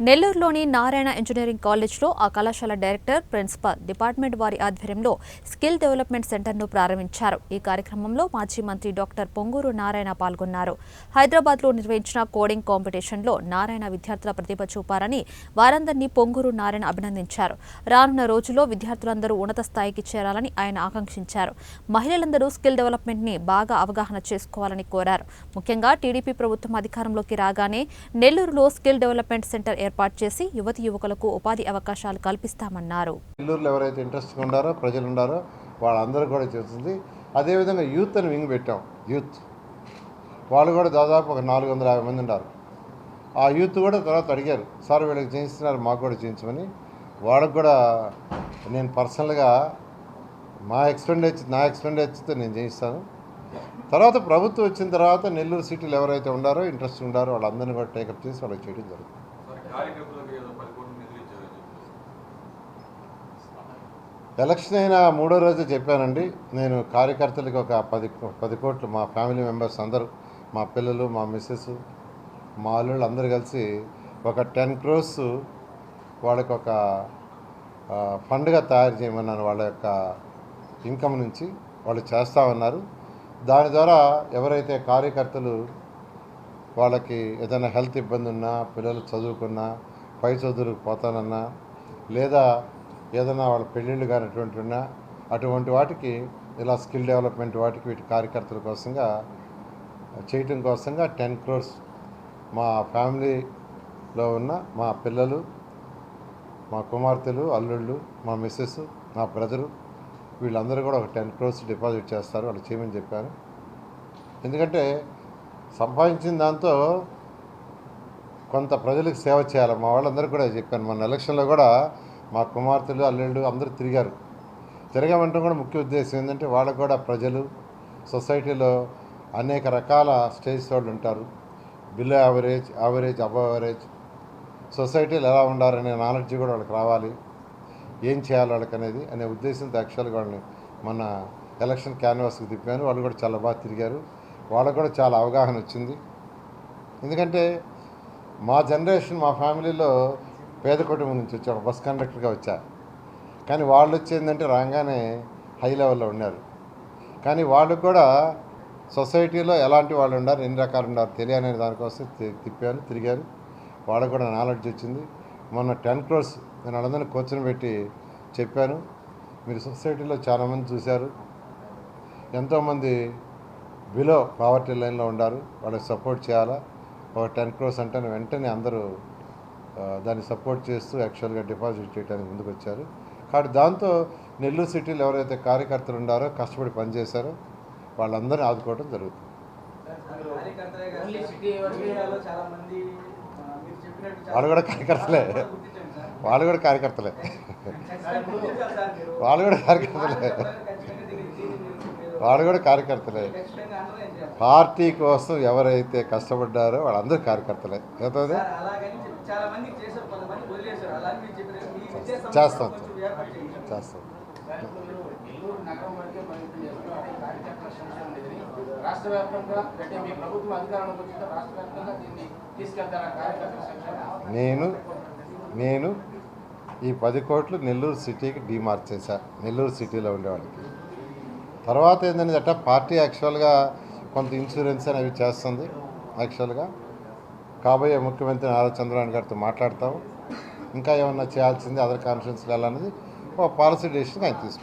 నెల్లూరులోని నారాయణ ఇంజనీరింగ్ కాలేజ్లో ఆ కళాశాల డైరెక్టర్, ప్రిన్సిపల్, డిపార్ట్మెంట్ వారి ఆధ్వర్యంలో స్కిల్ డెవలప్మెంట్ సెంటర్ను ప్రారంభించారు. ఈ కార్యక్రమంలో మాజీ మంత్రి డాక్టర్ పొంగూరు నారాయణ పాల్గొన్నారు. హైదరాబాద్లో నిర్వహించిన కోడింగ్ కాంపిటీషన్లో నారాయణ విద్యార్థుల ప్రతిభ చూపారని వారందరినీ పొంగూరు నారాయణ అభినందించారు. రానున్న రోజుల్లో విద్యార్థులందరూ ఉన్నత స్థాయికి చేరాలని ఆయన ఆకాంక్షించారు. మహిళలందరూ స్కిల్ డెవలప్మెంట్ ని బాగా అవగాహన చేసుకోవాలని కోరారు. ముఖ్యంగా టీడీపీ ప్రభుత్వం అధికారంలోకి రాగానే నెల్లూరులో స్కిల్ డెవలప్మెంట్ సెంటర్ ఏర్పాటు చేసి యువతి యువకులకు ఉపాధి అవకాశాలు కల్పిస్తామన్నారు. నెల్లూరులో ఎవరైతే ఇంట్రెస్ట్ ఉన్నారో ప్రజలు ఉన్నారో వాళ్ళందరూ కూడా చేస్తుంది. అదేవిధంగా యూత్ అని వింగ్ పెట్టాం. యూత్ వాళ్ళు కూడా దాదాపు ఒక 450 మంది ఉన్నారు. ఆ యూత్ కూడా తర్వాత అడిగారు, సార్ వీళ్ళకి చేయిస్తున్నారు మాకు కూడా చేయించమని. వాళ్ళకు కూడా నేను పర్సనల్గా నా ఎక్స్పెండిచర్తో నేను చేయిస్తాను. తర్వాత ప్రభుత్వం వచ్చిన తర్వాత నెల్లూరు సిటీలో ఎవరైతే ఉన్నారో ఇంట్రెస్ట్ ఉన్నారో వాళ్ళందరినీ కూడా టేకప్ చేసి వాళ్ళకి చేయడం జరుగుతుంది. ఎలక్షన్ అయిన 3వ రోజు చెప్పానండి, నేను కార్యకర్తలకు ఒక 10 కోట్లు మా ఫ్యామిలీ మెంబర్స్ అందరూ, మా పిల్లలు, మా మిస్సెస్, మా అల్లుళ్ళు అందరూ కలిసి ఒక 10 crores వాళ్ళకి ఒక ఫండ్గా తయారు చేయమన్నాను. వాళ్ళ యొక్క ఇన్కమ్ నుంచి వాళ్ళు చేస్తామన్నారు. దాని ద్వారా ఎవరైతే కార్యకర్తలు వాళ్ళకి ఏదైనా హెల్త్ ఇబ్బంది ఉన్నా, పిల్లలు చదువుకున్నా, పై చదువులకు పోతానన్నా, లేదా ఏదైనా వాళ్ళ పెళ్ళిళ్ళు కానిటువంటి ఉన్నా, అటువంటి వాటికి ఇలా స్కిల్ డెవలప్మెంట్ వాటికి వీటి కార్యకర్తల కోసంగా చేయటం కోసంగా 10 crores మా ఫ్యామిలీలో ఉన్న మా పిల్లలు, మా కుమార్తెలు, అల్లుళ్ళు, మా మిస్సెస్, మా బ్రదరు వీళ్ళందరూ కూడా ఒక 10 crores డిపాజిట్ చేస్తారు. వాళ్ళు చేయమని చెప్పాను. ఎందుకంటే సంపాదించిన దాంతో కొంత ప్రజలకు సేవ చేయాలి. మా వాళ్ళందరూ కూడా చెప్పాను. మన ఎలక్షన్లో కూడా మా కుమార్తెలు, అల్లుళ్ళు అందరూ తిరగమంటే కూడా ముఖ్య ఉద్దేశం ఏంటంటే వాళ్ళకు కూడా ప్రజలు, సొసైటీలో అనేక రకాల స్టేజ్ వాళ్ళు ఉంటారు. బిలో యావరేజ్, అబవ్ యావరేజ్ సొసైటీలో ఎలా ఉండాలనే నాలెడ్జ్ కూడా వాళ్ళకి రావాలి. ఏం చేయాలి వాళ్ళకి అనేది అనే ఉద్దేశంతో యాక్చువల్గా వాళ్ళని మన ఎలక్షన్ క్యాన్వాస్కి తిప్పాను. వాళ్ళు కూడా చాలా బాగా తిరిగారు. వాళ్ళకు కూడా చాలా అవగాహన వచ్చింది. ఎందుకంటే మా జనరేషన్, మా ఫ్యామిలీలో పేద కుటుంబం నుంచి వచ్చారు. బస్ కండక్టర్గా వచ్చా. కానీ వాళ్ళు వచ్చేందంటే రాగానే హై లెవెల్లో ఉన్నారు. కానీ వాళ్ళకు కూడా సొసైటీలో ఎలాంటి వాళ్ళు ఉన్నారు, ఎన్ని రకాలు ఉన్నారు తెలియనే దానికోసం తిరిగారు. వాళ్ళకు కూడా నాలెడ్జ్ వచ్చింది. మొన్న 10 crores నేను వాళ్ళందరినీ కూర్చొని పెట్టి చెప్పాను. మీరు సొసైటీలో చాలామంది చూశారు, ఎంతోమంది బిలో పావర్టీ లైన్లో ఉన్నారు. వాళ్ళకి సపోర్ట్ చేయాలా. ఒక 10 crores అంటే వెంటనే అందరూ దాన్ని సపోర్ట్ చేస్తూ యాక్చువల్గా డిపాజిట్ చేయడానికి ముందుకు వచ్చారు. కాబట్టి దాంతో నెల్లూరు సిటీలో ఎవరైతే కార్యకర్తలు ఉన్నారో, కష్టపడి పనిచేశారో వాళ్ళందరినీ ఆదుకోవడం జరుగుతుంది. వాళ్ళు కూడా కార్యకర్తలే వాళ్ళు కూడా కార్యకర్తలే పార్టీ కోసం ఎవరైతే కష్టపడ్డారో వాళ్ళందరూ కార్యకర్తలే. అవుతుంది, చేస్తాం. నేను ఈ 10 కోట్లు నెల్లూరు సిటీకి డీమార్క్ చేశా, నెల్లూరు సిటీలో ఉండేవాడికి. తర్వాత ఏంటంటే పార్టీ యాక్చువల్గా కొంత ఇన్సూరెన్స్ అనేవి చేస్తుంది. యాక్చువల్గా కాబోయే ముఖ్యమంత్రి నారా చంద్రబాబు గారితో మాట్లాడతాము. ఇంకా ఏమన్నా చేయాల్సింది అదర్ కాన్ఫరెన్స్లో వెళ్ళాలనేది ఒక పాలసీ డెసిషన్ ఆయన తీసుకుంటాం.